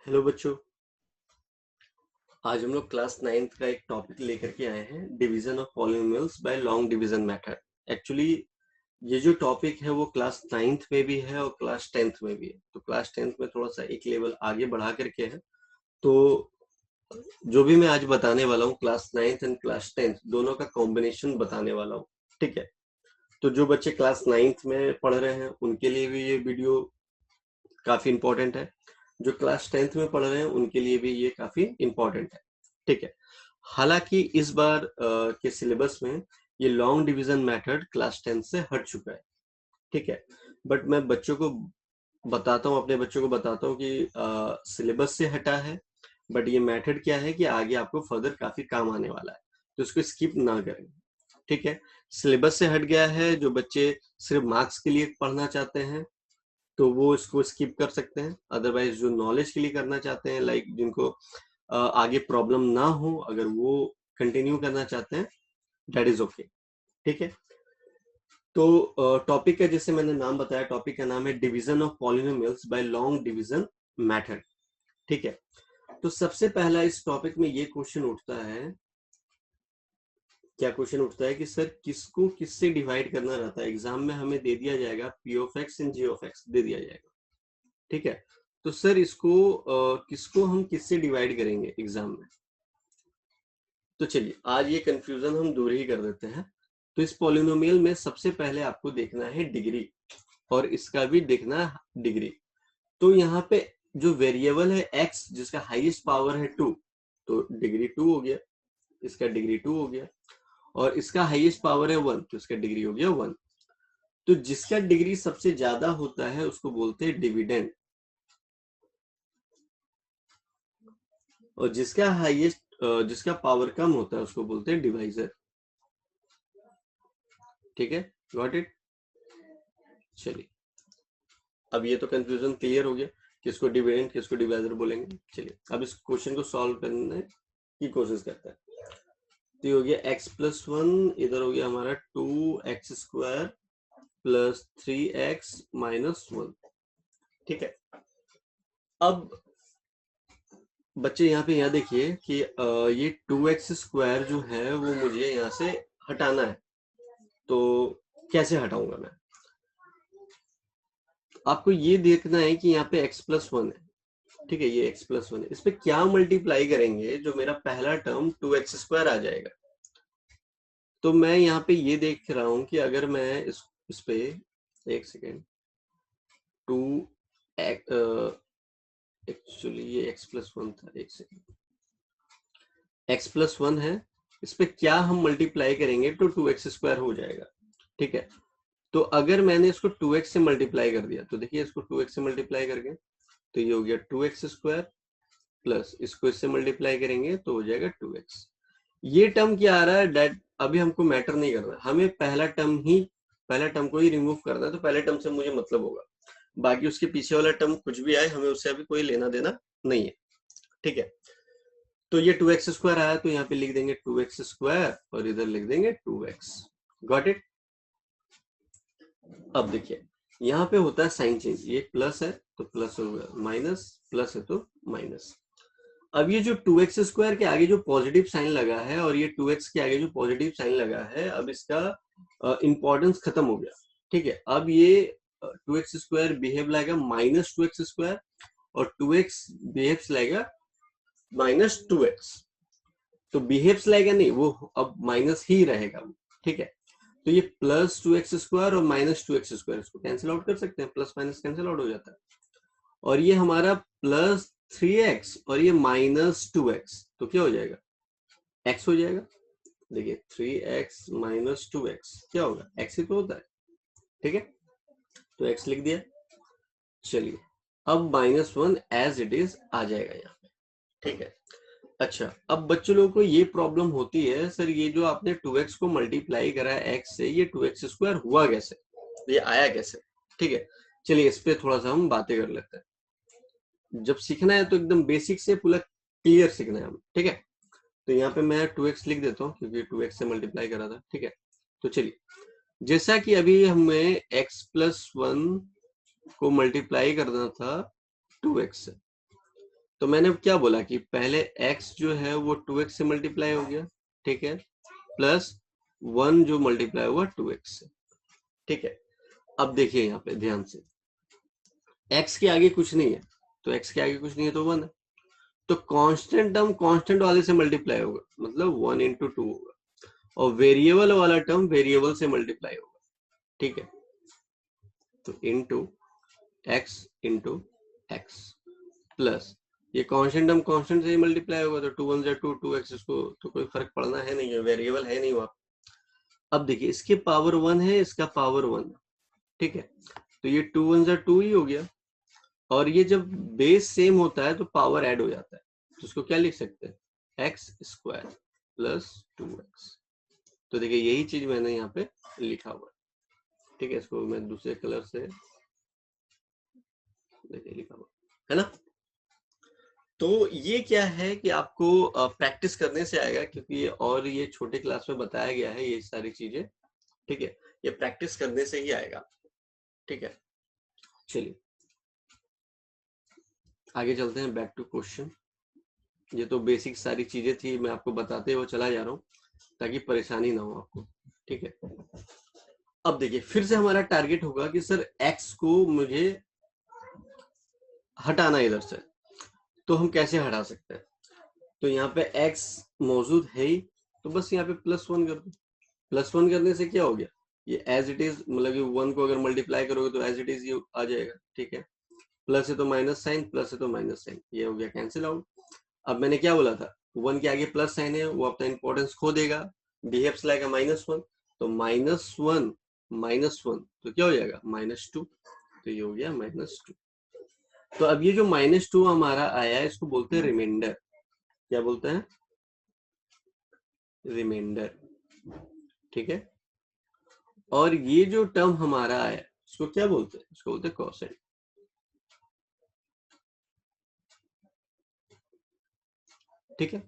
Hello बच्चों। आज हम लोग क्लास 9th का एक टॉपिक लेकर के आए हैं, division of polynomials by long division method. Actually ये जो टॉपिक है वो क्लास 9th में भी है और क्लास 10th में भी है। तो क्लास 10th में थोड़ा सा एक लेवल आगे बढ़ा करके है। तो जो भी मैं आज बताने वाला हूँ class 9th and class 10th दोनों का कॉम्बिनेशन बताने वाला हूँ। ठीक है। तो जो बच्चे क्लास 9th में पढ़ रहे हैं उनके लिए भी ये वीडियो काफी इंपॉर्टेंट है। जो क्लास 10th में पढ़ रहे हैं उनके लिए भी ये काफी इंपॉर्टेंट है। ठीक है। हालांकि इस बार के सिलेबस में ये long division method class 10th से हट चुका है। ठीक है। बट मैं बच्चों को बताता हूँ, अपने बच्चों को बताता हूँ कि सिलेबस से हटा है, बट ये मेथड क्या है कि आगे आपको फर्दर काफी काम आने वाला है, तो इसको स्किप ना करें। ठीक है। सिलेबस से हट गया है। जो बच्चे सिर्फ मार्क्स के लिए पढ़ना चाहते हैं तो वो इसको स्किप कर सकते हैं। अदरवाइज जो नॉलेज के लिए करना चाहते हैं, लाइक जिनको आगे प्रॉब्लम ना हो, अगर वो कंटिन्यू करना चाहते हैं, दैट इज ओके। ठीक है। तो टॉपिक का जैसे मैंने नाम बताया, टॉपिक का नाम है division of polynomials by long division method. ठीक है। तो सबसे पहला इस टॉपिक में ये क्वेश्चन उठता है, क्या क्वेश्चन उठता है कि सर किसको किससे डिवाइड करना रहता है। एग्जाम में हमें दे दिया जाएगा P of X and G of X दे दिया जाएगा। ठीक है। तो सर इसको किसको हम किससे डिवाइड करेंगे एग्जाम में। तो चलिए आज ये कंफ्यूजन हम दूर ही कर देते हैं। तो इस पॉलिनोमियल में सबसे पहले आपको देखना है डिग्री, और इसका भी देखना है डिग्री। तो यहाँ पे जो वेरिएबल है x जिसका हाईएस्ट पावर है 2, तो डिग्री 2 हो गया, इसका डिग्री 2 हो गया। और इसका हाईएस्ट पावर है 1, तो इसका डिग्री हो गया 1। तो जिसका डिग्री सबसे ज्यादा होता है उसको बोलते हैं डिविडेंड, और जिसका हाईएस्ट जिसका पावर कम होता है उसको बोलते हैं डिवाइजर। ठीक है, गॉट इट। चलिए अब ये तो कंफ्यूजन क्लियर हो गया, किसको डिविडेंड किसको डिवाइजर बोलेंगे। चलिए अब इस क्वेश्चन को सॉल्व करने की कोशिश करते हैं। तो ये हो गया x प्लस 1, इधर हो गया हमारा 2x² प्लस 3x माइनस 1। ठीक है। अब बच्चे यहाँ पे यहाँ देखिए कि ये 2x² जो है वो मुझे यहाँ से हटाना है। तो कैसे हटाऊंगा मैं, आपको ये देखना है कि यहाँ पे x प्लस 1 है। ठीक है, ये x प्लस 1 है, इस पे क्या मल्टीप्लाई करेंगे जो मेरा पहला टर्म 2x² आ जाएगा। तो मैं यहाँ पे ये देख रहा हूँ कि अगर मैं इस पे एक सेकेंड 2 एक्चुअली ये x प्लस 1 था, एक सेकेंड, x प्लस 1 है, इस पे क्या हम मल्टीप्लाई करेंगे तो 2x² हो जाएगा। ठीक है। तो अगर मैंने इसको 2x से मल्टीप्लाई कर दिया तो देखिए इसको 2x से मल्टीप्लाई करके तो ये हो गया 2x² प्लस इसको इससे मल्टीप्लाई करेंगे तो हो जाएगा 2x। ये टर्म क्या आ रहा है डेट अभी हमको मैटर नहीं करना, हमें पहला टर्म को ही रिमूव करना है। तो पहले टर्म से मुझे मतलब होगा, बाकी उसके पीछे वाला टर्म कुछ भी आए हमें उससे अभी कोई लेना देना नहीं है। ठीक है। तो ये 2x² आया तो यहाँ पे लिख देंगे 2x² और इधर लिख देंगे 2x। Got it. अब देखिए यहाँ पे होता है साइन चेंज, ये प्लस है तो प्लस होगा, माइनस प्लस है तो माइनस। अब ये जो 2x² के आगे जो पॉजिटिव साइन लगा है और ये 2x के आगे जो पॉजिटिव साइन लगा है, अब इसका इंपॉर्टेंस खत्म हो गया। ठीक है। अब ये 2x² बिहेव लाएगा -2x² और 2x बिहेव्स लाएगा -2x। तो बिहेव्स लाएगा नहीं, वो अब माइनस ही रहेगा। ठीक है। तो ये +2x² और -2x², इसको कैंसिल आउट कर सकते हैं, प्लस माइनस कैंसिल आउट हो जाता है। और ये हमारा +3x और ये -2x, तो क्या हो जाएगा, x हो जाएगा। देखिए 3x - 2x क्या होगा, x ही तो होता है। ठीक है, तो x लिख दिया। चलिए अब -1 एज इट इज आ जाएगा यहाँ पे। ठीक है। अच्छा, अब बच्चों लोगों को ये प्रॉब्लम होती है, सर ये जो आपने 2x को मल्टीप्लाई करा है x से, ये 2x² हुआ कैसे, ये आया कैसे। ठीक है। चलिए इस पे थोड़ा सा हम बातें कर लेते हैं। जब सीखना है तो एकदम बेसिक से पूरा क्लियर सीखना है हम। ठीक है। तो यहाँ पे मैं 2x लिख देता हूँ क्योंकि 2x से मल्टीप्लाई करा था। ठीक है। तो चलिए जैसा कि अभी हमें x प्लस 1 को मल्टीप्लाई करना था 2x से, तो मैंने क्या बोला कि पहले x जो है वो 2x से मल्टीप्लाई हो गया, ठीक है, प्लस 1 जो मल्टीप्लाई हुआ 2x से, ठीक है। अब देखिए यहाँ पे ध्यान से, x के आगे कुछ नहीं है, तो x के आगे कुछ नहीं है तो 1 है, तो कांस्टेंट टर्म कांस्टेंट वाले से मल्टीप्लाई होगा, मतलब 1 इंटू 2 होगा, और वेरिएबल वाला टर्म वेरिएबल से मल्टीप्लाई होगा, ठीक है। तो into x into x plus ये कांस्टेंट टर्म कांस्टेंट से ही मल्टीप्लाई होगा, तो 2 1 जा 2 2x, इसको तो कोई फर्क पड़ना है नहीं है, वेरिएबल है नहीं वहां। अब देखिए इसके पावर 1 है, इसका पावर 1 है, ठीक है, तो ये 2 1 जा 2 ही हो गया, और ये जब बेस सेम होता है तो पावर ऐड हो जाता है, तो उसको क्या लिख सकते हैं, एक्स स्क्वायर प्लस 2x। तो देखिए यही चीज मैंने यहाँ पे लिखा हुआ है, ठीक है, इसको मैं दूसरे कलर से देखिए लिखा हुआ है ना। तो ये क्या है कि आपको प्रैक्टिस करने से आएगा, क्योंकि ये छोटे क्लास में बताया गया है ये सारी चीजें, ठीक है, ये प्रैक्टिस करने से ही आएगा, ठीक है। चलिए आगे चलते हैं, बैक टू क्वेश्चन। ये तो बेसिक सारी चीजें थी, मैं आपको बताते हुए चला जा रहा हूँ ताकि परेशानी ना हो आपको, ठीक है। अब देखिए फिर से हमारा टारगेट होगा कि सर एक्स को मुझे हटाना इधर से, तो हम कैसे हटा सकते हैं। तो यहाँ पे x मौजूद है ही, तो बस यहाँ पे +1 कर दो। +1 करने से क्या हो गया, ये एज इट इज, मतलब कि 1 को अगर मल्टीप्लाई करोगे तो एज इट इज ये आ जाएगा, ठीक है। प्लस है तो माइनस साइन, प्लस है तो माइनस साइन, ये हो गया कैंसिल आउट। अब मैंने क्या बोला था, 1 के आगे प्लस साइन है, वो अपना इंपॉर्टेंस खो देगा, बिहेव्स लाइक अ -1, तो -1 तो क्या हो जाएगा, -2, तो ये हो गया -2। तो अब ये जो -2 हमारा आया है, इसको बोलते हैं रिमाइंडर। क्या बोलते हैं, रिमाइंडर, ठीक है। और ये जो टर्म हमारा आया, इसको क्या बोलते हैं, इसको बोलते हैं कोसेंट, ठीक है।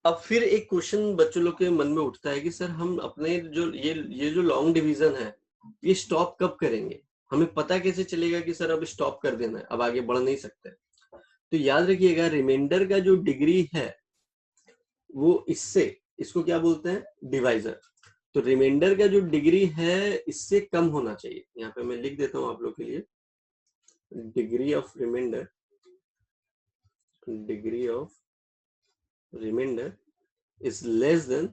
अब फिर एक क्वेश्चन बच्चों लोग के मन में उठता है कि सर हम अपने जो ये जो लॉन्ग डिवीजन है, ये स्टॉप कब करेंगे, हमें पता कैसे चलेगा कि सर अब स्टॉप कर देना है, अब आगे बढ़ नहीं सकते। तो याद रखिएगा रिमाइंडर का जो डिग्री है वो इससे, इसको क्या बोलते हैं, डिवाइजर। तो रिमाइंडर का जो डिग्री है इससे कम होना चाहिए, यहाँ पे मैं लिख देता हूं आप लोग के लिए, degree of remainder, degree of remainder is less than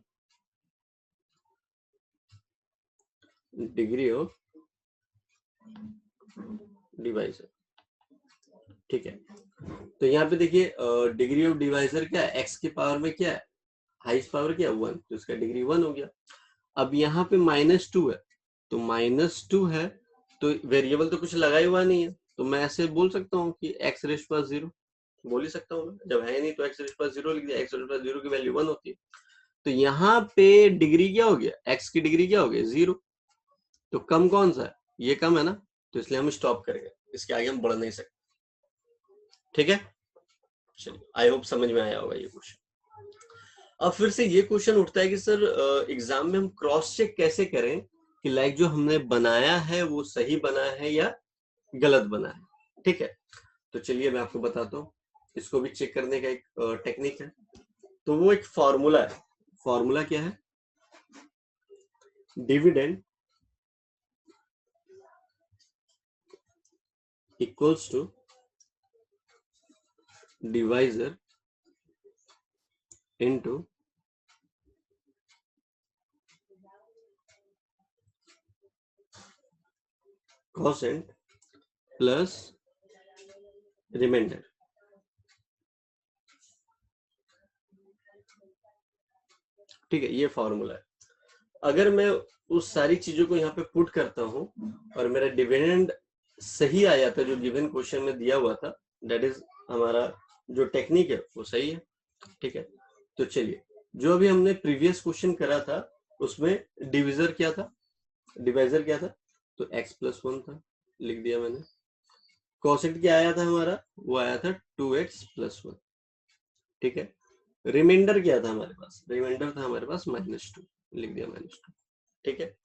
degree of divisor, ठीक है। तो यहाँ पे देखिए डिग्री ऑफ डिवाइजर क्या है, x के पावर में क्या है, हाईएस्ट पावर क्या है 1, तो इसका डिग्री 1 हो गया। अब यहाँ पे -2 है, तो -2 है, तो वेरिएबल तो कुछ लगा ही हुआ नहीं है, तो मैं ऐसे बोल सकता हूँ कि x⁻0, बोल ही सकता हूँ, जब है नहीं तो x⁻0 लिख दिया, x⁻0 की वैल्यू 1 होती है। तो यहाँ पे डिग्री क्या हो गया, x की डिग्री क्या हो गया 0, तो कम कौन सा है, ये कम है ना, तो इसलिए हम स्टॉप करेंगे, इसके आगे हम बढ़ नहीं सकते, ठीक है। चलिए आई होप समझ में आया होगा ये क्वेश्चन। अब फिर से ये क्वेश्चन उठता है कि सर एग्जाम में हम क्रॉस चेक कैसे करें कि लाइक जो हमने बनाया है वो सही बना है या गलत बना है, ठीक है। तो चलिए मैं आपको बताता हूँ, इसको भी चेक करने का एक टेक्निक है। तो वो एक फॉर्मूला है, फॉर्मूला क्या है, dividend equals to divisor into quotient plus remainder, ठीक है, ये फॉर्मूला है। अगर मैं उस सारी चीजों को यहाँ पे पुट करता हूँ और मेरा डिविडेंड सही आ जाता है जो गिवन क्वेश्चन में दिया हुआ था, दैट इज हमारा जो टेक्निक है वो सही है, ठीक है। तो चलिए जो अभी हमने प्रीवियस क्वेश्चन करा था उसमें डिविजर क्या था, डिवाइजर क्या था, तो x+1 था, लिख दिया मैंने। कोसेंट क्या आया था हमारा, वो आया था 2x+1, ठीक है। रिमाइंडर क्या था हमारे पास, रिमाइंडर था हमारे पास -2, लिख दिया -2, ठीक है।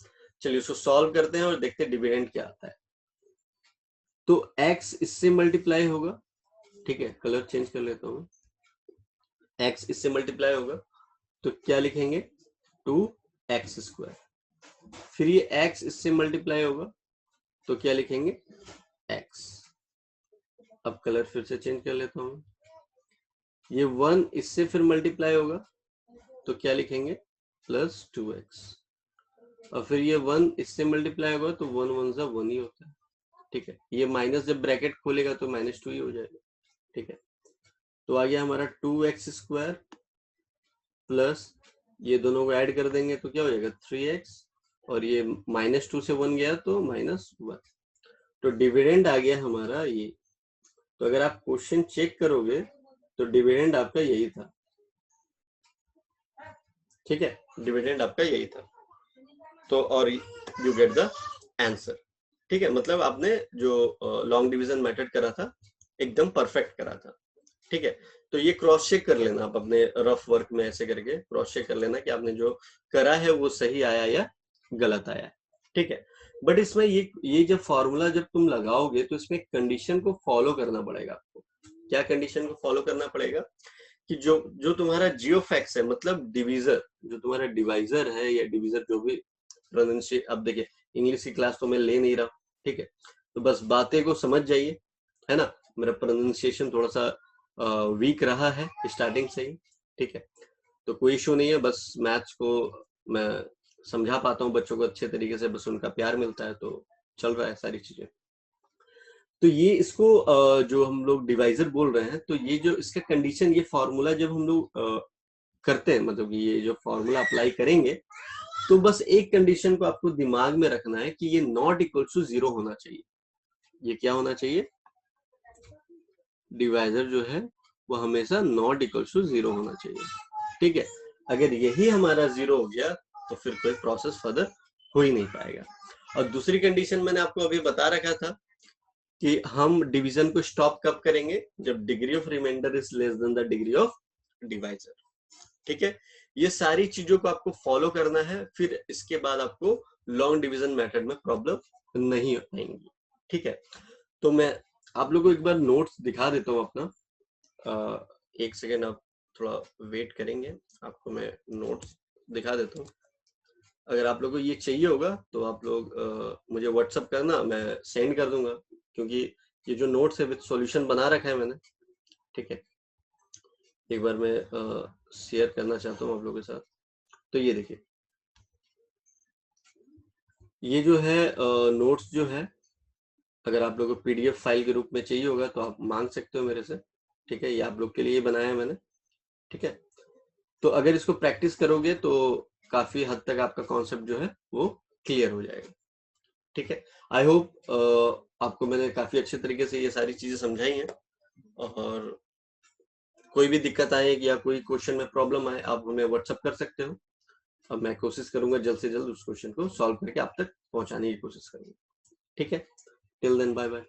चलिए उसको सॉल्व करते हैं और देखते हैं डिविडेंड क्या आता है। तो x इससे मल्टीप्लाई होगा, ठीक है, कलर चेंज कर लेता हूँ। x इससे मल्टीप्लाई होगा तो क्या लिखेंगे 2x²। फिर ये x इससे मल्टीप्लाई होगा तो क्या लिखेंगे x। अब कलर फिर से चेंज कर लेता हूँ। ये 1 इससे फिर मल्टीप्लाई होगा तो क्या लिखेंगे +2x। और फिर ये 1 इससे मल्टीप्लाई होगा तो 1 1 सा 1 ही होता है। ठीक है, ये माइनस जब ब्रैकेट खोलेगा तो -2 ही हो जाएगा। ठीक है, तो आ गया हमारा 2x² प्लस ये दोनों को ऐड कर देंगे तो क्या हो जाएगा 3x, और ये -2 से 1 गया तो -1। तो डिविडेंड आ गया हमारा ये। तो अगर आप क्वेश्चन चेक करोगे तो डिविडेंड आपका यही था। ठीक है, डिविडेंड आपका यही था। तो और यू गेट द आंसर। ठीक है, मतलब आपने जो लॉन्ग डिवीजन मेथड करा था एकदम परफेक्ट करा था। ठीक है, तो ये क्रॉस चेक कर लेना आप अपने रफ वर्क में, ऐसे करके क्रॉस चेक कर लेना कि आपने जो करा है वो सही आया या गलत आया। ठीक है, बट इसमें ये जब फॉर्मूला जब तुम लगाओगे तो इसमें कंडीशन को फॉलो करना पड़ेगा आपको। क्या कंडीशन को फॉलो करना पड़ेगा कि जो तुम्हारा जियोफैक्स है, मतलब डिवीजर, जो तुम्हारा डिवाइजर है या डिवीजर जो भी प्रोनाउंसिएशन, अब देखिए इंग्लिश की क्लास तो मैं ले नहीं रहा। ठीक है, तो बस बातें को समझ जाइए, है ना। मेरा प्रोनाउंसिएशन थोड़ा सा वीक रहा है स्टार्टिंग से ही। ठीक है, तो कोई इशू नहीं है, बस मैथ्स को मैं समझा पाता हूँ बच्चों को अच्छे तरीके से, बस उनका प्यार मिलता है तो चल रहा है सारी चीजें। तो ये इसको जो हम लोग डिवाइजर बोल रहे हैं, तो ये जो इसका कंडीशन, ये फॉर्मूला जब हम लोग करते हैं, मतलब ये जो फॉर्मूला अप्लाई करेंगे, तो बस एक कंडीशन को आपको दिमाग में रखना है कि ये नॉट इक्वल टू 0 होना चाहिए। ये क्या होना चाहिए, डिवाइजर जो है वो हमेशा नॉट इक्वल टू 0 होना चाहिए। ठीक है, अगर यही हमारा 0 हो गया तो फिर कोई प्रोसेस फर्दर हो ही नहीं पाएगा। और दूसरी कंडीशन मैंने आपको अभी बता रखा था कि हम डिवीजन को स्टॉप कब करेंगे, जब degree of remainder is less than the degree of divisor. ठीक है, ये सारी चीजों को आपको फॉलो करना है, फिर इसके बाद आपको लॉन्ग डिवीजन मेथड में प्रॉब्लम नहीं आएंगी। ठीक है, तो मैं आप लोगों को एक बार नोट्स दिखा देता हूँ अपना। एक सेकेंड आप थोड़ा वेट करेंगे, आपको मैं नोट्स दिखा देता हूँ। अगर आप लोगों को ये चाहिए होगा तो आप लोग मुझे व्हाट्सअप करना, मैं सेंड कर दूंगा, क्योंकि ये जो नोट्स है विद सॉल्यूशन बना रखा है मैंने। ठीक है, एक बार मैं शेयर करना चाहता हूँ आप लोगों के साथ। तो ये देखिए, ये जो है नोट्स जो है, अगर आप लोगों को पीडीएफ फाइल के रूप में चाहिए होगा तो आप मांग सकते हो मेरे से। ठीक है, ये आप लोग के लिए बनाया है मैंने। ठीक है, तो अगर इसको प्रैक्टिस करोगे तो काफी हद तक आपका कॉन्सेप्ट जो है वो क्लियर हो जाएगा। ठीक है, आई होप आपको मैंने काफी अच्छे तरीके से ये सारी चीजें समझाई हैं, और कोई भी दिक्कत आए या कोई क्वेश्चन में प्रॉब्लम आए आप हमें व्हाट्सअप कर सकते हो। अब मैं कोशिश करूंगा जल्द से जल्द उस क्वेश्चन को सॉल्व करके आप तक पहुंचाने की कोशिश करूंगा। ठीक है, टिल देन बाय बाय।